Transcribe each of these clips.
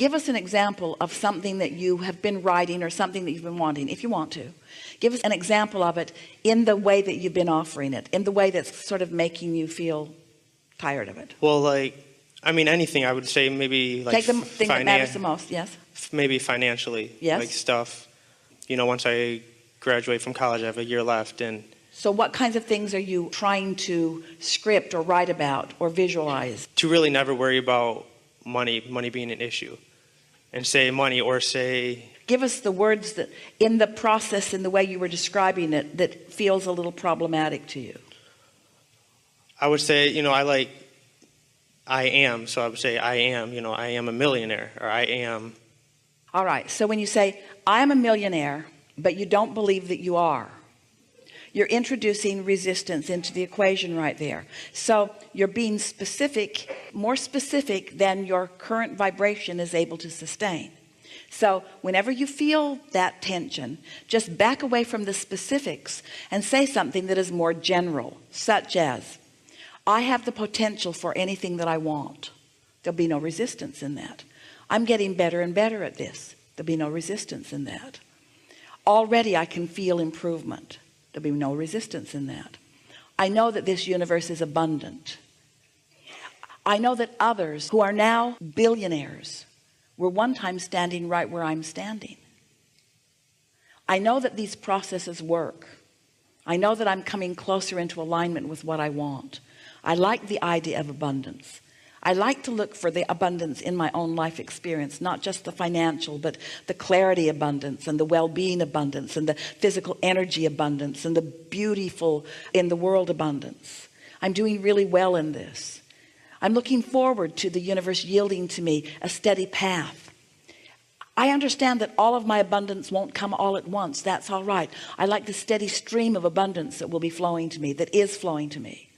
Give us an example of something that you have been writing or something that you've been wanting. If you want to give us an example of it in the way that you've been offering it, in the way that's sort of making you feel tired of it. Well, like, I mean, anything. I would say maybe like take the thing that matters the most. Yes. Maybe financially. Yes. Like stuff, you know, once I graduate from college, I have a year left. And so what kinds of things are you trying to script or write about or visualize? To really never worry about money being an issue, and say money, or say, give us the words that in the process, in the way you were describing it, that feels a little problematic to you. I would say, you know, I am, so I would say I am, you know, I am a millionaire, or I am. All right, so when you say I am a millionaire, but you don't believe that you are, you're introducing resistance into the equation right there. So you're being specific, more specific than your current vibration is able to sustain. So whenever you feel that tension, just back away from the specifics and say something that is more general, such as, I have the potential for anything that I want. There'll be no resistance in that. I'm getting better and better at this. There'll be no resistance in that. Already I can feel improvement. There'll be no resistance in that. I know that this universe is abundant. I know that others who are now billionaires were one time standing right where I'm standing. I know that these processes work. I know that I'm coming closer into alignment with what I want. I like the idea of abundance. I like to look for the abundance in my own life experience, not just the financial, but the clarity abundance and the well-being abundance and the physical energy abundance and the beautiful in the world abundance. I'm doing really well in this. I'm looking forward to the universe yielding to me a steady path. I understand that all of my abundance won't come all at once. That's all right. I like the steady stream of abundance that will be flowing to me, that is flowing to me.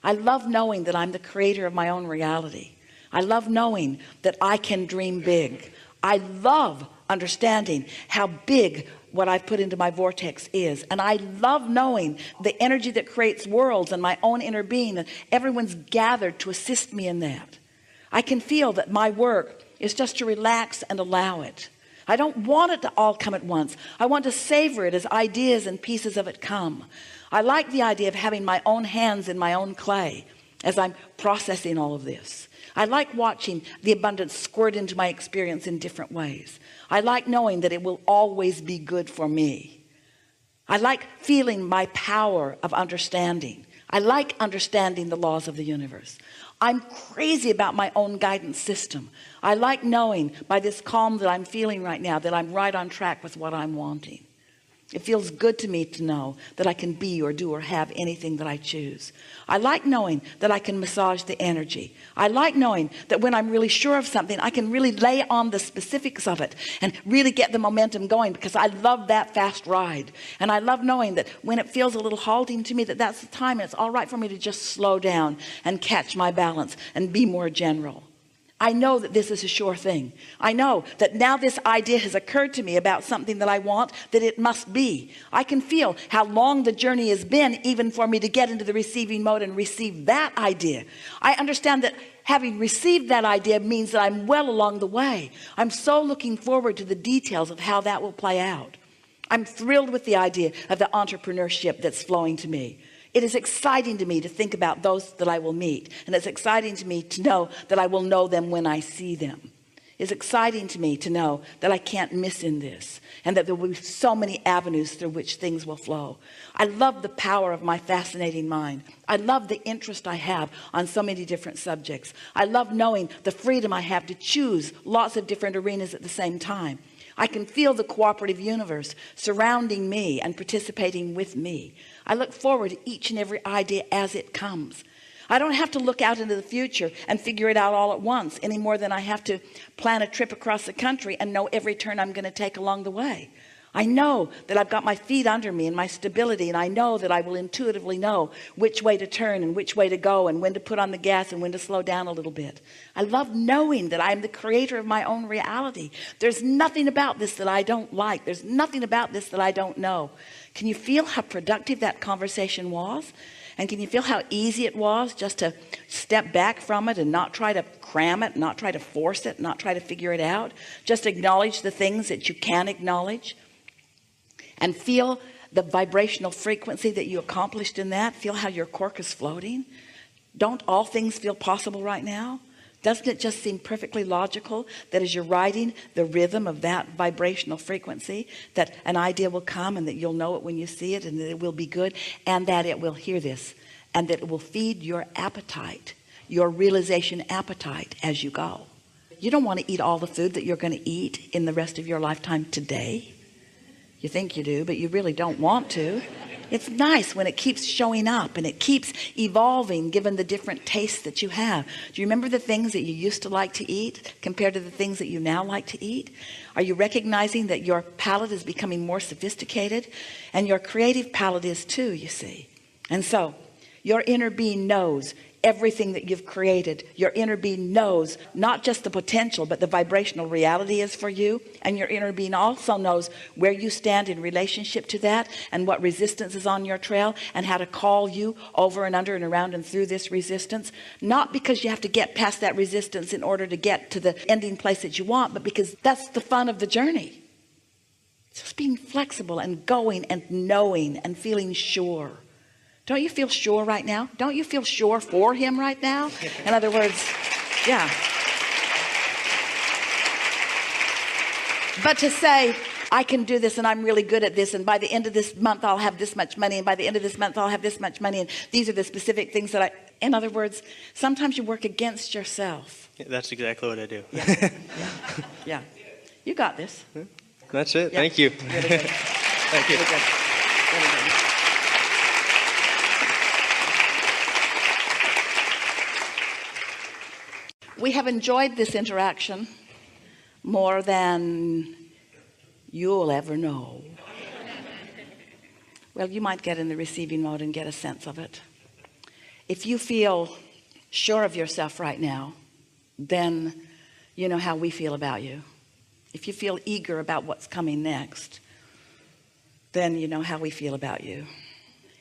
I love knowing that I'm the creator of my own reality. I love knowing that I can dream big. I love understanding how big what I've put into my vortex is. And I love knowing the energy that creates worlds and my own inner being, and everyone's gathered to assist me in that. I can feel that my work is just to relax and allow it. I don't want it to all come at once. I want to savor it as ideas and pieces of it come. I like the idea of having my own hands in my own clay as I'm processing all of this. I like watching the abundance squirt into my experience in different ways. I like knowing that it will always be good for me. I like feeling my power of understanding. I like understanding the laws of the universe. I'm crazy about my own guidance system. I like knowing by this calm that I'm feeling right now that I'm right on track with what I'm wanting. It feels good to me to know that I can be or do or have anything that I choose. I like knowing that I can massage the energy. I like knowing that when I'm really sure of something, I can really lay on the specifics of it and really get the momentum going, because I love that fast ride. And I love knowing that when it feels a little halting to me, that that's the time, and it's all right for me to just slow down and catch my balance and be more general. I know that this is a sure thing. I know that now this idea has occurred to me about something that I want, that it must be. I can feel how long the journey has been, even for me to get into the receiving mode and receive that idea. I understand that having received that idea means that I'm well along the way. I'm so looking forward to the details of how that will play out. I'm thrilled with the idea of the entrepreneurship that's flowing to me. It is exciting to me to think about those that I will meet. And it's exciting to me to know that I will know them when I see them. It's exciting to me to know that I can't miss in this, and that there will be so many avenues through which things will flow. I love the power of my fascinating mind. I love the interest I have on so many different subjects. I love knowing the freedom I have to choose lots of different arenas at the same time. I can feel the cooperative universe surrounding me and participating with me. I look forward to each and every idea as it comes. I don't have to look out into the future and figure it out all at once any more than I have to plan a trip across the country and know every turn I'm going to take along the way. I know that I've got my feet under me and my stability, and I know that I will intuitively know which way to turn and which way to go and when to put on the gas and when to slow down a little bit. I love knowing that I'm the creator of my own reality. There's nothing about this that I don't like. There's nothing about this that I don't know. Can you feel how productive that conversation was? And can you feel how easy it was just to step back from it and not try to cram it, not try to force it, not try to figure it out? Just acknowledge the things that you can acknowledge. And feel the vibrational frequency that you accomplished in that. Feel how your cork is floating. Don't all things feel possible right now? Doesn't it just seem perfectly logical that as you're riding the rhythm of that vibrational frequency, that an idea will come and that you'll know it when you see it, and that it will be good, and that it will hear this, and that it will feed your appetite, your realization appetite as you go. You don't want to eat all the food that you're going to eat in the rest of your lifetime today. You think you do, but you really don't want to. It's nice when it keeps showing up and it keeps evolving given the different tastes that you have. Do you remember the things that you used to like to eat compared to the things that you now like to eat? Are you recognizing that your palate is becoming more sophisticated? And your creative palate is too, you see. And so your inner being knows everything that you've created. Your inner being knows not just the potential, but the vibrational reality is for you. And your inner being also knows where you stand in relationship to that, and what resistance is on your trail, and how to call you over and under and around and through this resistance. Not because you have to get past that resistance in order to get to the ending place that you want, but because that's the fun of the journey. Just being flexible and going and knowing and feeling sure. Don't you feel sure right now? Don't you feel sure for him right now? In other words, yeah. But to say, I can do this and I'm really good at this, and by the end of this month I'll have this much money, and by the end of this month I'll have this much money, and these are the specific things that in other words, sometimes you work against yourself. Yeah, that's exactly what I do. Yeah. You got this. That's it. Yeah. Thank you. Really good. Thank you. Really good. Really good. We have enjoyed this interaction more than you'll ever know. Well, you might get in the receiving mode and get a sense of it. If you feel sure of yourself right now, then you know how we feel about you. If you feel eager about what's coming next, then you know how we feel about you.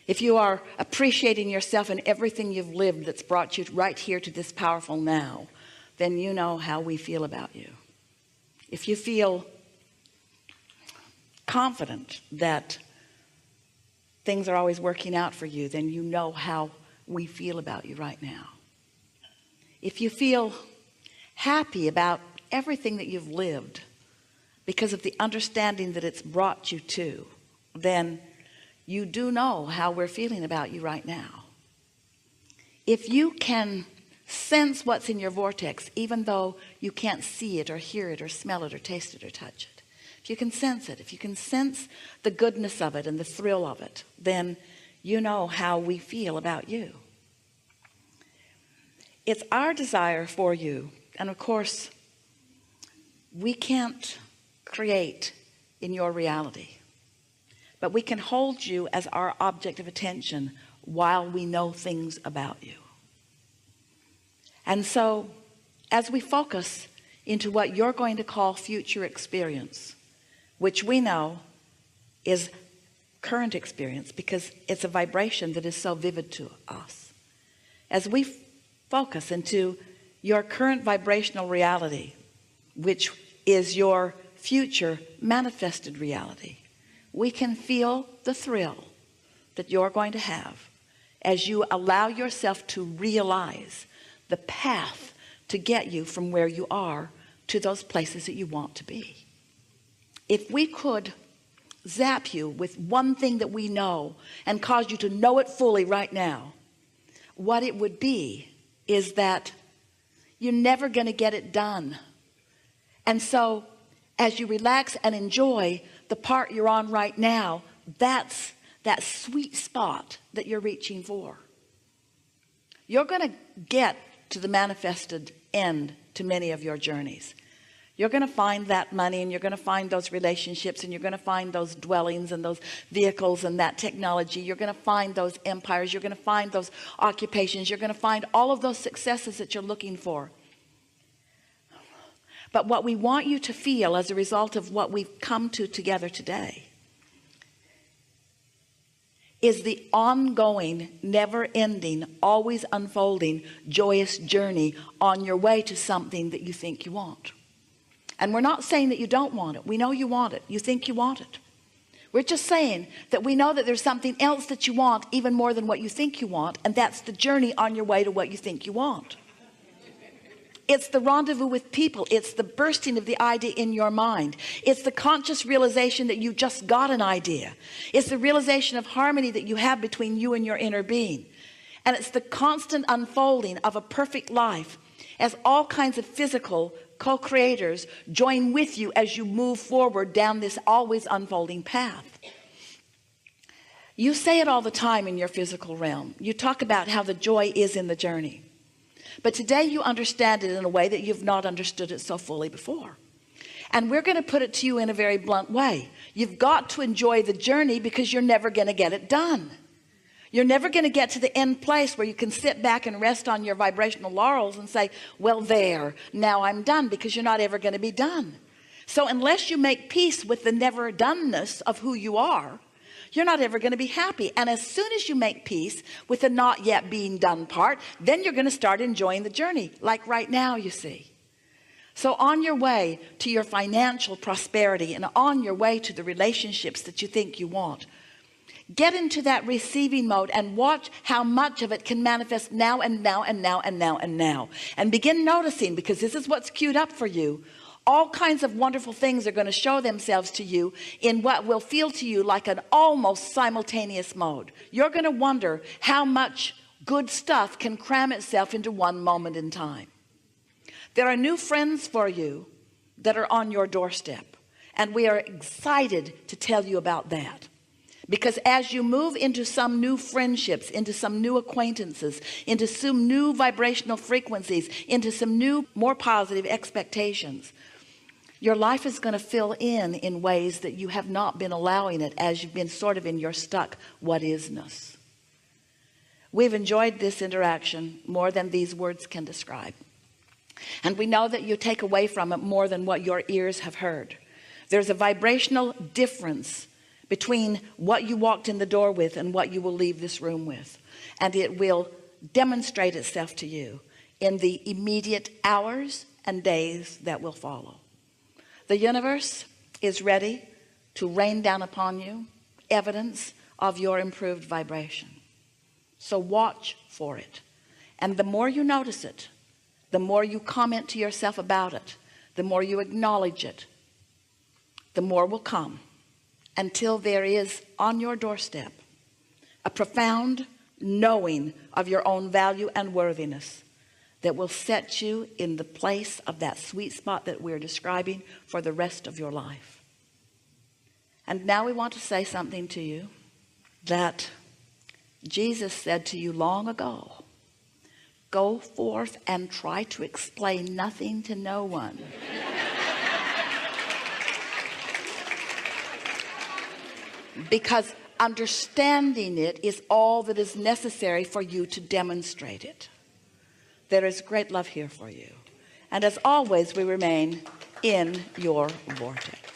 If you are appreciating yourself and everything you've lived that's brought you right here to this powerful now, then you know how we feel about you. If you feel confident that things are always working out for you, then you know how we feel about you right now. If you feel happy about everything that you've lived because of the understanding that it's brought you to, then you do know how we're feeling about you right now. If you can sense what's in your vortex, even though you can't see it or hear it or smell it or taste it or touch it, if you can sense it, if you can sense the goodness of it and the thrill of it, then you know how we feel about you. It's our desire for you, and of course we can't create in your reality, but we can hold you as our object of attention while we know things about you. And so as we focus into what you're going to call future experience, which we know is current experience because it's a vibration that is so vivid to us, as we focus into your current vibrational reality, which is your future manifested reality, we can feel the thrill that you're going to have as you allow yourself to realize the path to get you from where you are to those places that you want to be. If we could zap you with one thing that we know and cause you to know it fully right now, what it would be is that you're never going to get it done. And so as you relax and enjoy the part you're on right now, that's that sweet spot that you're reaching for. You're going to get to the manifested end to many of your journeys. You're going to find that money, and you're going to find those relationships, and you're going to find those dwellings and those vehicles and that technology. You're going to find those empires. You're going to find those occupations. You're going to find all of those successes that you're looking for. But what we want you to feel as a result of what we've come to together today is the ongoing, never-ending, always unfolding, joyous journey on your way to something that you think you want. And we're not saying that you don't want it. We know you want it. You think you want it. We're just saying that we know that there's something else that you want even more than what you think you want, and that's the journey on your way to what you think you want. It's the rendezvous with people. It's the bursting of the idea in your mind. It's the conscious realization that you just got an idea. It's the realization of harmony that you have between you and your inner being. And it's the constant unfolding of a perfect life as all kinds of physical co-creators join with you as you move forward down this always unfolding path. You say it all the time in your physical realm. You talk about how the joy is in the journey. But today you understand it in a way that you've not understood it so fully before. And we're going to put it to you in a very blunt way. You've got to enjoy the journey because you're never going to get it done. You're never going to get to the end place where you can sit back and rest on your vibrational laurels and say, well, there, now I'm done, because you're not ever going to be done. So unless you make peace with the never doneness of who you are, you're not ever going to be happy. And as soon as you make peace with the not yet being done part, then you're going to start enjoying the journey, like right now, you see. So on your way to your financial prosperity and on your way to the relationships that you think you want, get into that receiving mode and watch how much of it can manifest now and now and now and now and now. And begin noticing, because this is what's queued up for you. All kinds of wonderful things are going to show themselves to you in what will feel to you like an almost simultaneous mode. You're going to wonder how much good stuff can cram itself into one moment in time. There are new friends for you that are on your doorstep, and we are excited to tell you about that. Because as you move into some new friendships, into some new acquaintances, into some new vibrational frequencies, into some new, more positive expectations, your life is going to fill in ways that you have not been allowing it, as you've been sort of in your stuck what isness. We've enjoyed this interaction more than these words can describe. And we know that you take away from it more than what your ears have heard. There's a vibrational difference between what you walked in the door with and what you will leave this room with. And it will demonstrate itself to you in the immediate hours and days that will follow. The universe is ready to rain down upon you evidence of your improved vibration. So watch for it. And the more you notice it, the more you comment to yourself about it, the more you acknowledge it, the more will come, until there is on your doorstep a profound knowing of your own value and worthiness that will set you in the place of that sweet spot that we're describing for the rest of your life. And now we want to say something to you that Jesus said to you long ago. Go forth and try to explain nothing to no one. Because understanding it is all that is necessary for you to demonstrate it. There is great love here for you. And as always, we remain in your vortex.